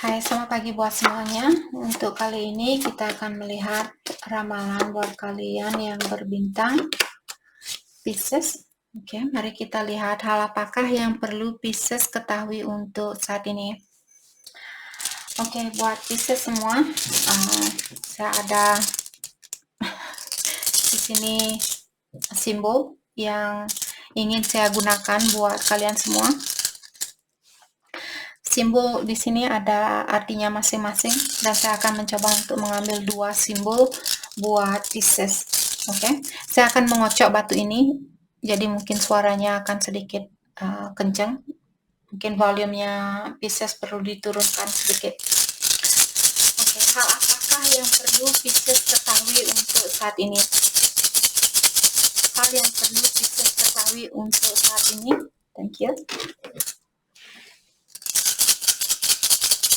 Hai, selamat pagi buat semuanya. Untuk kali ini kita akan melihat ramalan buat kalian yang berbintang Pisces. Oke, mari kita lihat hal apakah yang perlu Pisces ketahui untuk saat ini. Oke, buat Pisces semua, saya ada di sini simbol yang ingin saya gunakan buat kalian semua. Simbol di sini ada artinya masing-masing dan saya akan mencoba untuk mengambil 2 simbol buat Pisces. Oke, saya akan mengocok batu ini, jadi mungkin suaranya akan sedikit kencang. Mungkin volumenya Pisces perlu diturunkan sedikit. Oke, hal apakah yang perlu Pisces ketahui untuk saat ini? Hal yang perlu Pisces ketahui untuk saat ini. Thank you.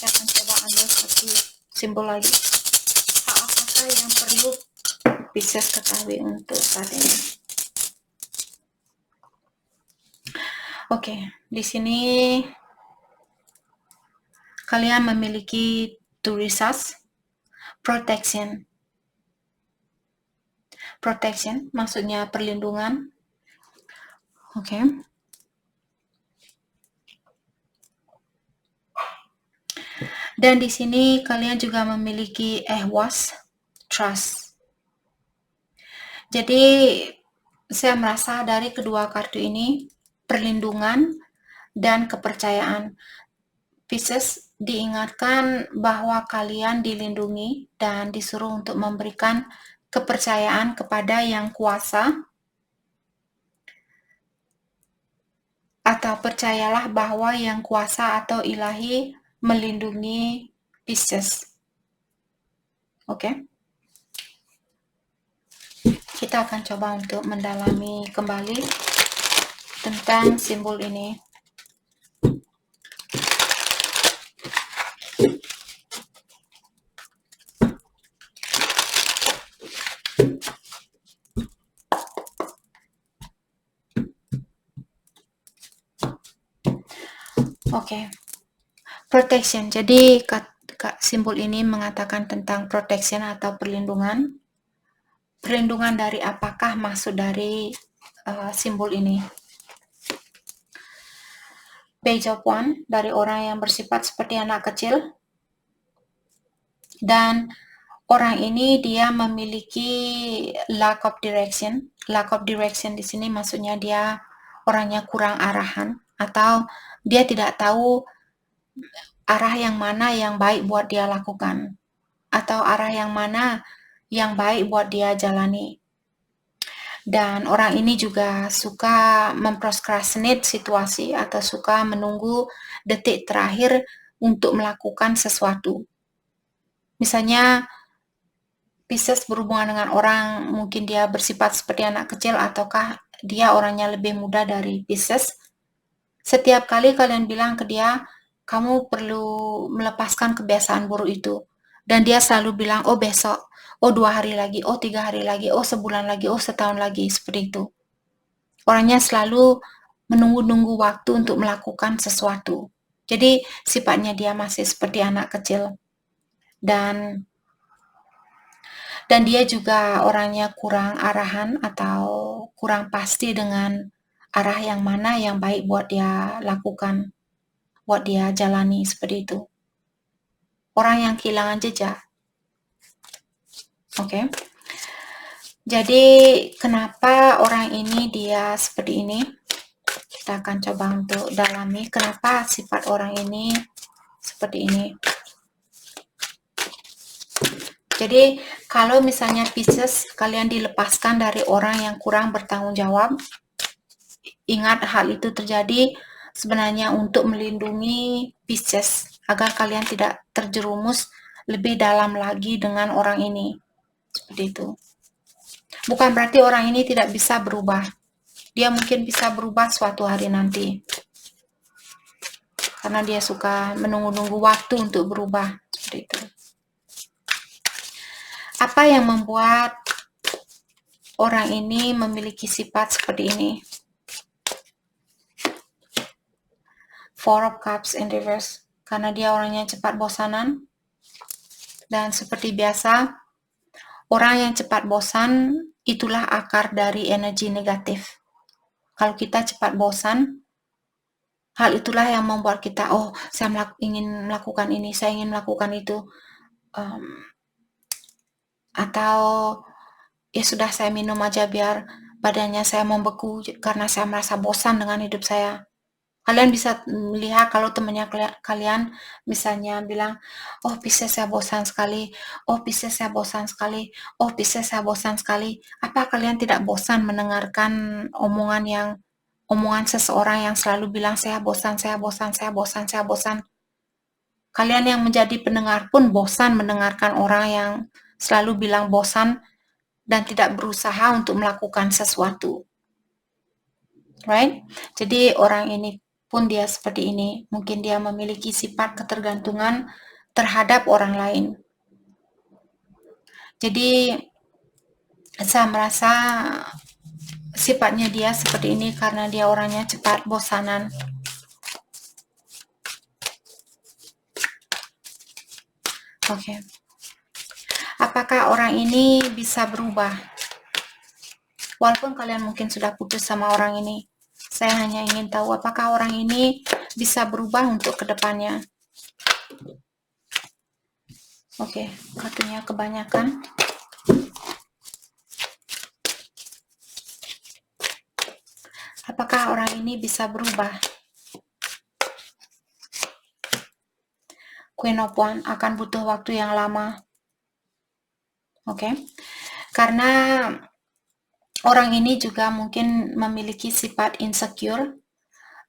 Saya akan coba ambil satu simbol lagi. Hal apakah yang perlu Pisces ketahui untuk saat ini? Oke, di sini kalian memiliki two resources, protection. Protection maksudnya perlindungan. Oke. Dan di sini kalian juga memiliki ehwas, trust. Jadi saya merasa dari kedua kartu ini perlindungan dan kepercayaan. Pisces diingatkan bahwa kalian dilindungi dan disuruh untuk memberikan kepercayaan kepada yang kuasa, atau percayalah bahwa yang kuasa atau ilahi melindungi Pisces. Oke. Kita akan coba untuk mendalami kembali tentang simbol ini. Oke. Protection. Jadi simbol ini mengatakan tentang protection atau perlindungan. Perlindungan dari apakah maksud dari simbol ini? Page of Wands dari orang yang bersifat seperti anak kecil. Dan orang ini dia memiliki lack of direction. Lack of direction di sini maksudnya dia orangnya kurang arahan atau dia tidak tahu arah yang mana yang baik buat dia lakukan atau arah yang mana yang baik buat dia jalani. Dan orang ini juga suka memprokrastinate situasi atau suka menunggu detik terakhir untuk melakukan sesuatu. Misalnya Pisces berhubungan dengan orang, mungkin dia bersifat seperti anak kecil ataukah dia orangnya lebih muda dari Pisces. Setiap kali kalian bilang ke dia, kamu perlu melepaskan kebiasaan buruk itu. Dan dia selalu bilang, oh besok, oh 2 hari lagi, oh 3 hari lagi, oh sebulan lagi, oh setahun lagi, seperti itu. Orangnya selalu menunggu-nunggu waktu untuk melakukan sesuatu. Jadi sifatnya dia masih seperti anak kecil. Dan dia juga orangnya kurang arahan atau kurang pasti dengan arah yang mana yang baik buat dia lakukan, buat dia jalani, seperti itu. Orang yang kehilangan jejak. Oke. Jadi kenapa orang ini dia seperti ini? Kita akan coba untuk dalami kenapa sifat orang ini seperti ini. Jadi kalau misalnya Pisces kalian dilepaskan dari orang yang kurang bertanggung jawab, ingat hal itu terjadi sebenarnya untuk melindungi Pisces agar kalian tidak terjerumus lebih dalam lagi dengan orang ini. Seperti itu. Bukan berarti orang ini tidak bisa berubah. Dia mungkin bisa berubah suatu hari nanti. Karena dia suka menunggu-nunggu waktu untuk berubah. Seperti itu. Apa yang membuat orang ini memiliki sifat seperti ini? Four of Cups in reverse. karena dia orangnya cepat bosanan. Dan seperti biasa, orang yang cepat bosan itulah akar dari energi negatif. Kalau kita cepat bosan, hal itulah yang membuat kita, saya ingin melakukan ini, saya ingin melakukan itu. Atau ya sudah, saya minum aja biar badannya saya membeku karena saya merasa bosan dengan hidup saya. Kalian bisa melihat kalau temannya kalian misalnya bilang, oh Pisces saya bosan sekali, oh Pisces saya bosan sekali, oh Pisces saya bosan sekali. Apa kalian tidak bosan mendengarkan omongan seseorang yang selalu bilang saya bosan, saya bosan, saya bosan, saya bosan. Kalian yang menjadi pendengar pun bosan mendengarkan orang yang selalu bilang bosan dan tidak berusaha untuk melakukan sesuatu. Right? Jadi orang ini pun dia seperti ini. Mungkin dia memiliki sifat ketergantungan terhadap orang lain. Jadi saya merasa sifatnya dia seperti ini karena dia orangnya cepat bosanan. Oke. Apakah orang ini bisa berubah? Walaupun kalian mungkin sudah putus sama orang ini, saya hanya ingin tahu apakah orang ini bisa berubah untuk kedepannya. Oke, kartunya kebanyakan. Apakah orang ini bisa berubah? Queen of Wands akan butuh waktu yang lama. Oke. Karena orang ini juga mungkin memiliki sifat insecure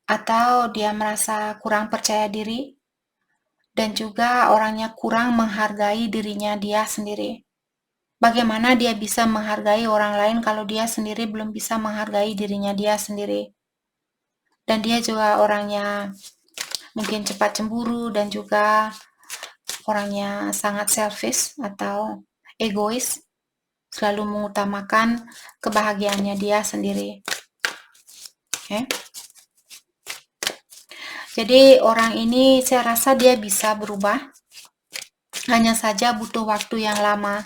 atau dia merasa kurang percaya diri dan juga orangnya kurang menghargai dirinya dia sendiri. Bagaimana dia bisa menghargai orang lain kalau dia sendiri belum bisa menghargai dirinya dia sendiri? Dan dia juga orangnya mungkin cepat cemburu dan juga orangnya sangat selfish atau egois, selalu mengutamakan kebahagiaannya dia sendiri. Oke. Jadi orang ini saya rasa dia bisa berubah, hanya saja butuh waktu yang lama.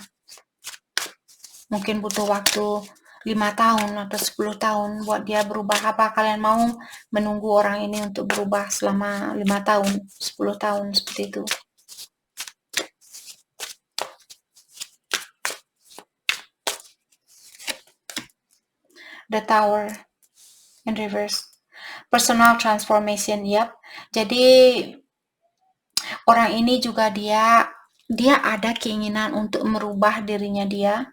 Mungkin butuh waktu 5 tahun atau 10 tahun buat dia berubah. Apa kalian mau menunggu orang ini untuk berubah selama 5 tahun, 10 tahun seperti itu? The Tower in reverse. Personal transformation, yep. Jadi orang ini juga dia ada keinginan untuk merubah dirinya dia.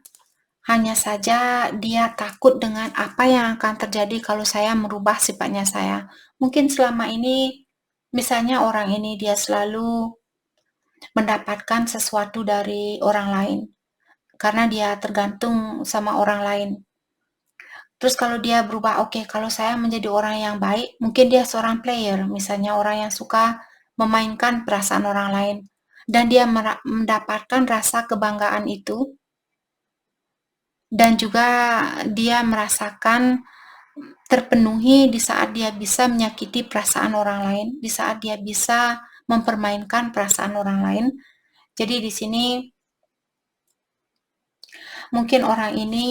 Hanya saja dia takut dengan apa yang akan terjadi kalau saya merubah sifatnya saya. Mungkin selama ini misalnya orang ini dia selalu mendapatkan sesuatu dari orang lain karena dia tergantung sama orang lain. Terus kalau dia berubah, oke, kalau saya menjadi orang yang baik, mungkin dia seorang player, misalnya orang yang suka memainkan perasaan orang lain. Dan dia mendapatkan rasa kebanggaan itu. Dan juga dia merasakan terpenuhi di saat dia bisa menyakiti perasaan orang lain, di saat dia bisa mempermainkan perasaan orang lain. Jadi di sini mungkin orang ini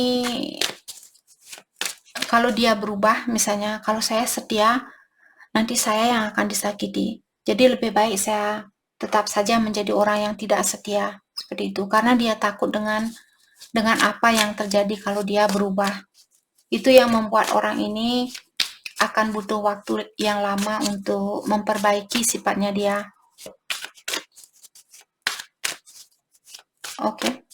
kalau dia berubah, misalnya kalau saya setia, nanti saya yang akan disakiti. Jadi lebih baik saya tetap saja menjadi orang yang tidak setia seperti itu, karena dia takut dengan apa yang terjadi kalau dia berubah. Itu yang membuat orang ini akan butuh waktu yang lama untuk memperbaiki sifatnya dia. Oke.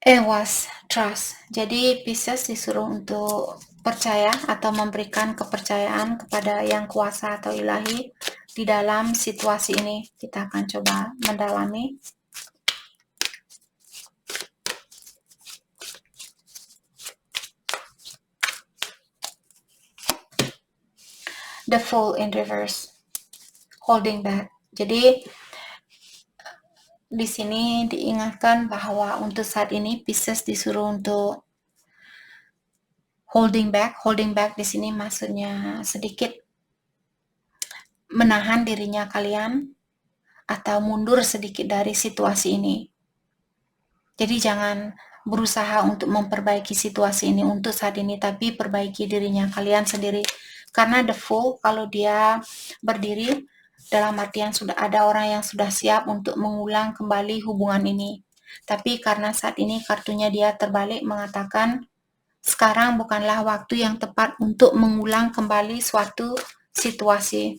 Was trust. Jadi Pisces disuruh untuk percaya atau memberikan kepercayaan kepada yang kuasa atau ilahi di dalam situasi ini. Kita akan coba mendalami. The Fool in reverse. Holding back. Jadi di sini diingatkan bahwa untuk saat ini Pisces disuruh untuk holding back. Holding back di sini maksudnya sedikit menahan dirinya kalian atau mundur sedikit dari situasi ini. Jadi jangan berusaha untuk memperbaiki situasi ini untuk saat ini, tapi perbaiki dirinya kalian sendiri. Karena the Fool, kalau dia berdiri, dalam artian sudah ada orang yang sudah siap untuk mengulang kembali hubungan ini. Tapi karena saat ini kartunya dia terbalik mengatakan, sekarang bukanlah waktu yang tepat untuk mengulang kembali suatu situasi.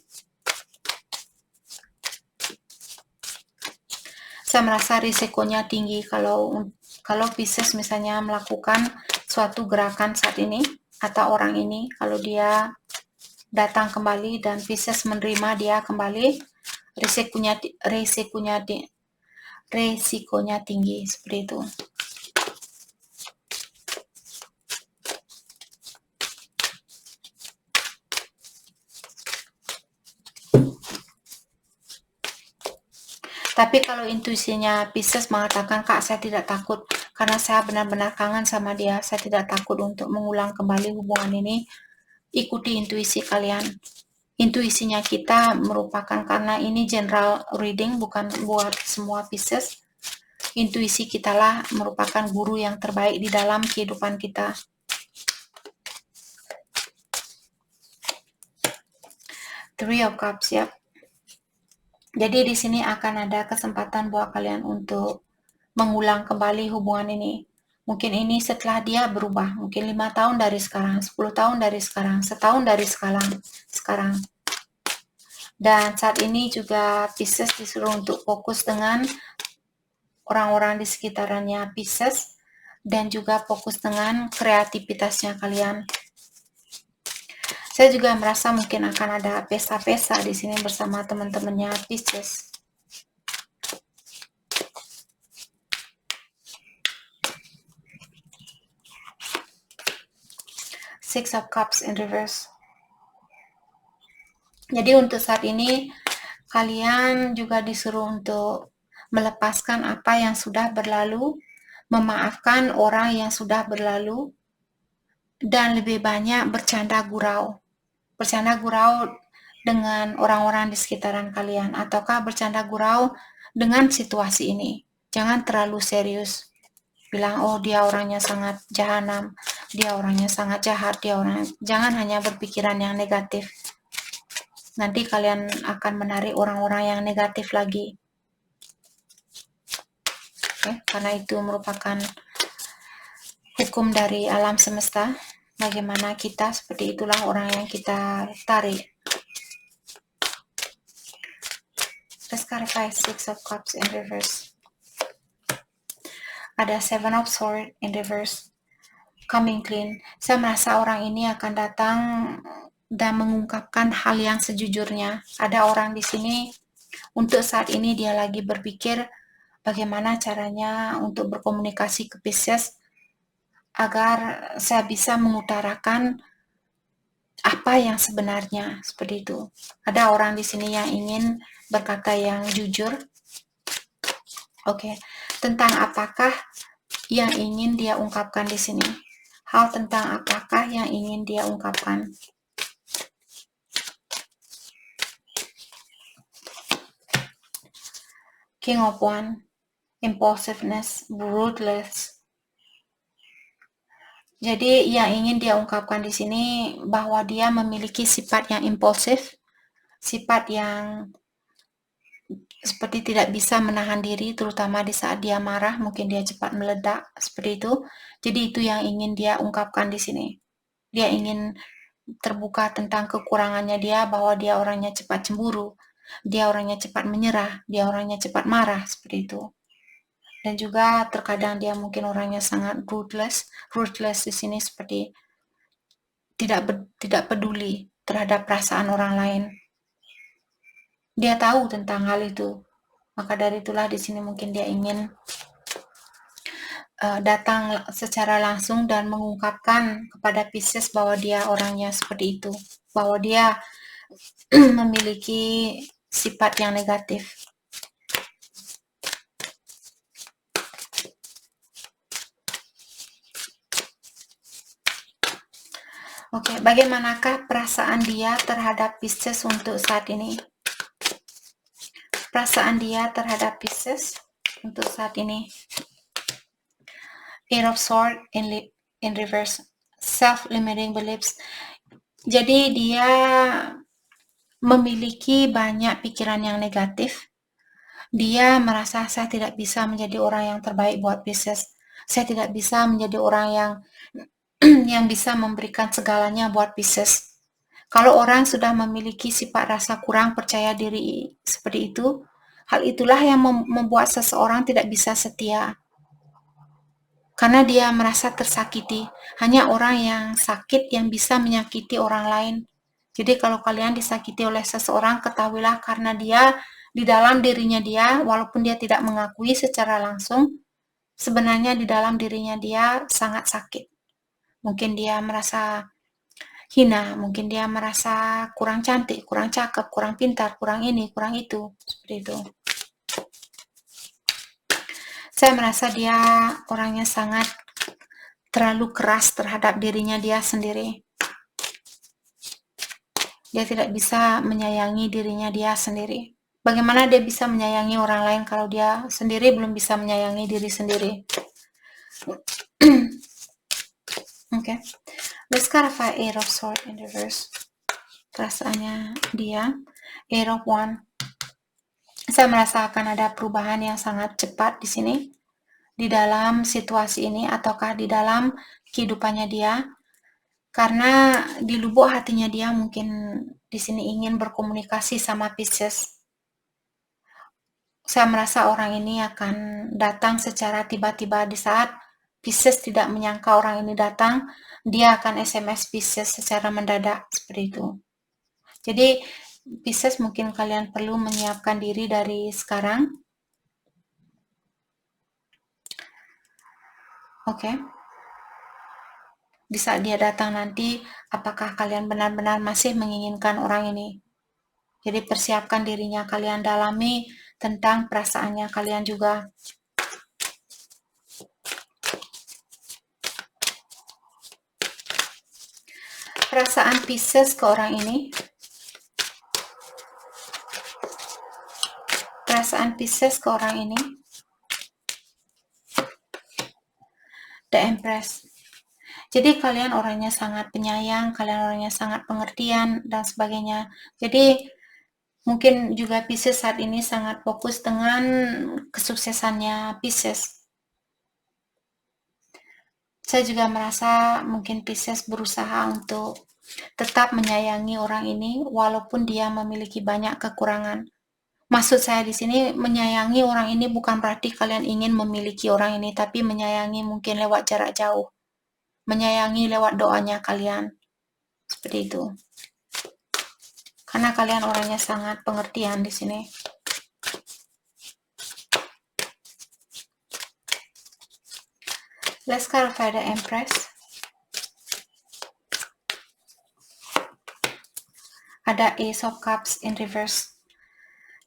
Saya merasa risikonya tinggi kalau Pisces misalnya melakukan suatu gerakan saat ini, atau orang ini, kalau dia datang kembali dan Pisces menerima dia kembali, risikonya tinggi seperti itu. Tapi kalau intuisinya Pisces mengatakan, Kak, saya tidak takut karena saya benar-benar kangen sama dia, saya tidak takut untuk mengulang kembali hubungan ini. Ikuti intuisi kalian. Intuisinya kita merupakan, karena ini general reading, bukan buat semua Pisces. Intuisi kita lah merupakan guru yang terbaik di dalam kehidupan kita. Three of Cups, ya. Jadi di sini akan ada kesempatan buat kalian untuk mengulang kembali hubungan ini. Mungkin ini setelah dia berubah, mungkin 5 tahun dari sekarang, 10 tahun dari sekarang, setahun dari sekarang. Dan saat ini juga Pisces disuruh untuk fokus dengan orang-orang di sekitarannya Pisces, dan juga fokus dengan kreativitasnya kalian. Saya juga merasa mungkin akan ada pesta-pesta di sini bersama teman-temannya Pisces. Six of Cups in reverse. Jadi untuk saat ini kalian juga disuruh untuk melepaskan apa yang sudah berlalu, memaafkan orang yang sudah berlalu, dan lebih banyak bercanda gurau. Bercanda gurau dengan orang-orang di sekitaran kalian, ataukah bercanda gurau dengan situasi ini. Jangan terlalu serius. Bilang, oh dia orangnya sangat jahanam, dia orangnya sangat jahat, jangan hanya berpikiran yang negatif. Nanti kalian akan menarik orang-orang yang negatif lagi. Karena itu merupakan hukum dari alam semesta. Bagaimana kita, seperti itulah orang yang kita tarik. Let's clarify Six of Cups in reverse. Ada Seven of Swords in reverse. Coming clean. Saya merasa orang ini akan datang dan mengungkapkan hal yang sejujurnya. Ada orang di sini, untuk saat ini dia lagi berpikir bagaimana caranya untuk berkomunikasi ke Pisces agar saya bisa mengutarakan apa yang sebenarnya, seperti itu. Ada orang di sini yang ingin berkata yang jujur. Oke. Tentang apakah yang ingin dia ungkapkan di sini? Hal tentang apakah yang ingin dia ungkapkan? King of Wands, impulsiveness, ruthless. Jadi yang ingin dia ungkapkan di sini bahwa dia memiliki sifat yang impulsif, sifat yang seperti tidak bisa menahan diri, terutama di saat dia marah, mungkin dia cepat meledak, seperti itu. Jadi itu yang ingin dia ungkapkan di sini. Dia ingin terbuka tentang kekurangannya dia, bahwa dia orangnya cepat cemburu, dia orangnya cepat menyerah, dia orangnya cepat marah, seperti itu. Dan juga terkadang dia mungkin orangnya sangat ruthless di sini, seperti tidak peduli terhadap perasaan orang lain. Dia tahu tentang hal itu. Maka dari itulah di sini mungkin dia ingin datang secara langsung dan mengungkapkan kepada Pisces bahwa dia orangnya seperti itu, bahwa dia memiliki sifat yang negatif. Oke, bagaimanakah perasaan dia terhadap Pisces untuk saat ini? Perasaan dia terhadap Pisces untuk saat ini. Eight of Swords in reverse. Self-limiting beliefs. Jadi dia memiliki banyak pikiran yang negatif. Dia merasa saya tidak bisa menjadi orang yang terbaik buat Pisces. Saya tidak bisa menjadi orang yang bisa memberikan segalanya buat Pisces. Kalau orang sudah memiliki sifat rasa kurang percaya diri seperti itu, hal itulah yang membuat seseorang tidak bisa setia. Karena dia merasa tersakiti. Hanya orang yang sakit yang bisa menyakiti orang lain. Jadi kalau kalian disakiti oleh seseorang, ketahuilah karena dia di dalam dirinya dia, walaupun dia tidak mengakui secara langsung, sebenarnya di dalam dirinya dia sangat sakit. Mungkin dia merasa hina, mungkin dia merasa kurang cantik, kurang cakep, kurang pintar, kurang ini, kurang itu, seperti itu. Saya merasa dia orangnya sangat terlalu keras terhadap dirinya dia sendiri. Dia tidak bisa menyayangi dirinya dia sendiri. Bagaimana dia bisa menyayangi orang lain kalau dia sendiri belum bisa menyayangi diri sendiri? Okay. Let's clarify Eight of Swords in reverse. Perasaannya dia, Eight of Wands. Saya merasa akan ada perubahan yang sangat cepat di sini, di dalam situasi ini, ataukah di dalam kehidupannya dia, karena di lubuk hatinya dia mungkin di sini ingin berkomunikasi sama Pisces. Saya merasa orang ini akan datang secara tiba-tiba. Di saat Pisces tidak menyangka orang ini datang, dia akan SMS Pisces secara mendadak, seperti itu. Jadi Pisces mungkin kalian perlu menyiapkan diri dari sekarang. Oke. Di saat dia datang nanti, apakah kalian benar-benar masih menginginkan orang ini? Jadi persiapkan dirinya, kalian dalami tentang perasaannya kalian juga. Perasaan Pisces ke orang ini. Perasaan Pisces ke orang ini. The Empress. Jadi kalian orangnya sangat penyayang, kalian orangnya sangat pengertian, dan sebagainya. Jadi mungkin juga Pisces saat ini sangat fokus dengan kesuksesannya Pisces. Saya juga merasa mungkin Pisces berusaha untuk tetap menyayangi orang ini walaupun dia memiliki banyak kekurangan. Maksud saya di sini menyayangi orang ini bukan berarti kalian ingin memiliki orang ini, tapi menyayangi mungkin lewat jarak jauh. Menyayangi lewat doanya kalian. Seperti itu. Karena kalian orangnya sangat pengertian di sini. Let's clarify the Empress. Ada Ace of Cups in reverse.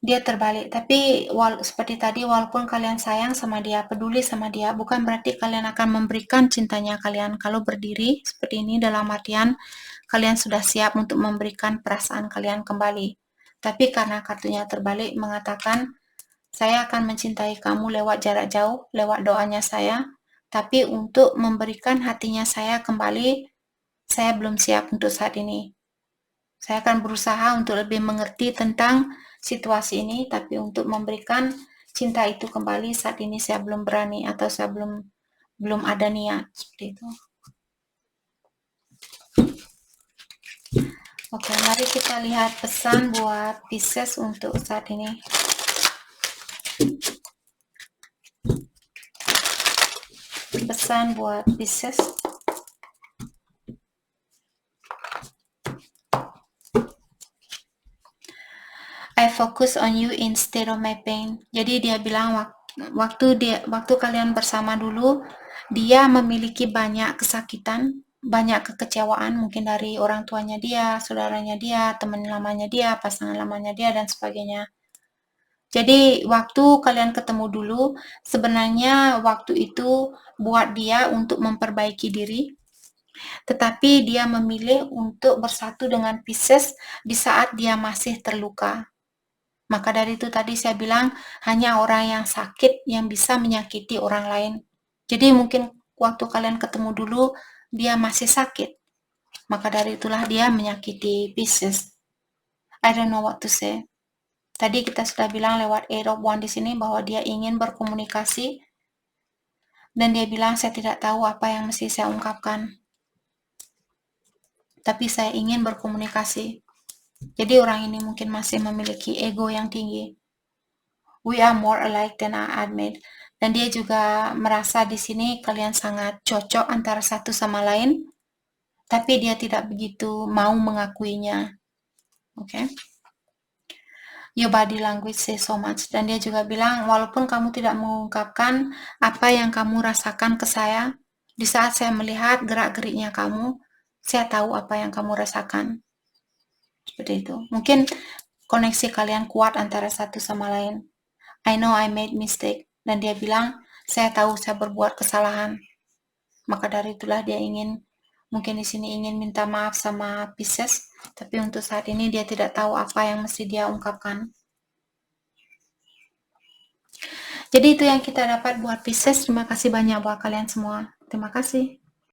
Dia terbalik, tapi seperti tadi, walaupun kalian sayang sama dia, peduli sama dia, bukan berarti kalian akan memberikan cintanya kalian. Kalau berdiri seperti ini dalam artian kalian sudah siap untuk memberikan perasaan kalian kembali. Tapi karena kartunya terbalik mengatakan, saya akan mencintai kamu lewat jarak jauh, lewat doanya saya, tapi untuk memberikan hatinya saya kembali, saya belum siap untuk saat ini. Saya akan berusaha untuk lebih mengerti tentang situasi ini, tapi untuk memberikan cinta itu kembali saat ini saya belum berani atau saya belum ada niat seperti itu. Oke, mari kita lihat pesan buat Pisces untuk saat ini. Pesan buat Pisces. I focus on you instead of my pain. Jadi dia bilang waktu kalian bersama dulu, dia memiliki banyak kesakitan, banyak kekecewaan mungkin dari orang tuanya dia, saudaranya dia, teman lamanya dia, pasangan lamanya dia dan sebagainya. Jadi waktu kalian ketemu dulu, sebenarnya waktu itu buat dia untuk memperbaiki diri. Tetapi dia memilih untuk bersatu dengan Pisces di saat dia masih terluka. Maka dari itu tadi saya bilang, hanya orang yang sakit yang bisa menyakiti orang lain. Jadi mungkin waktu kalian ketemu dulu, dia masih sakit. Maka dari itulah dia menyakiti Pisces. I don't know what to say. Tadi kita sudah bilang lewat Eight of Wands di sini bahwa dia ingin berkomunikasi, dan dia bilang saya tidak tahu apa yang mesti saya ungkapkan, tapi saya ingin berkomunikasi. Jadi orang ini mungkin masih memiliki ego yang tinggi. We are more alike than I admit. Dan dia juga merasa di sini kalian sangat cocok antara satu sama lain, tapi dia tidak begitu mau mengakuinya. Oke? Your body language says so much. Dan dia juga bilang, walaupun kamu tidak mengungkapkan apa yang kamu rasakan ke saya, di saat saya melihat gerak-geriknya kamu, saya tahu apa yang kamu rasakan. Seperti itu. Mungkin koneksi kalian kuat antara satu sama lain. I know I made mistake. Dan dia bilang, saya tahu saya berbuat kesalahan. Maka dari itulah dia ingin, mungkin di sini ingin minta maaf sama Pisces, tapi untuk saat ini dia tidak tahu apa yang mesti dia ungkapkan. Jadi itu yang kita dapat buat Pisces. Terima kasih banyak buat kalian semua. Terima kasih.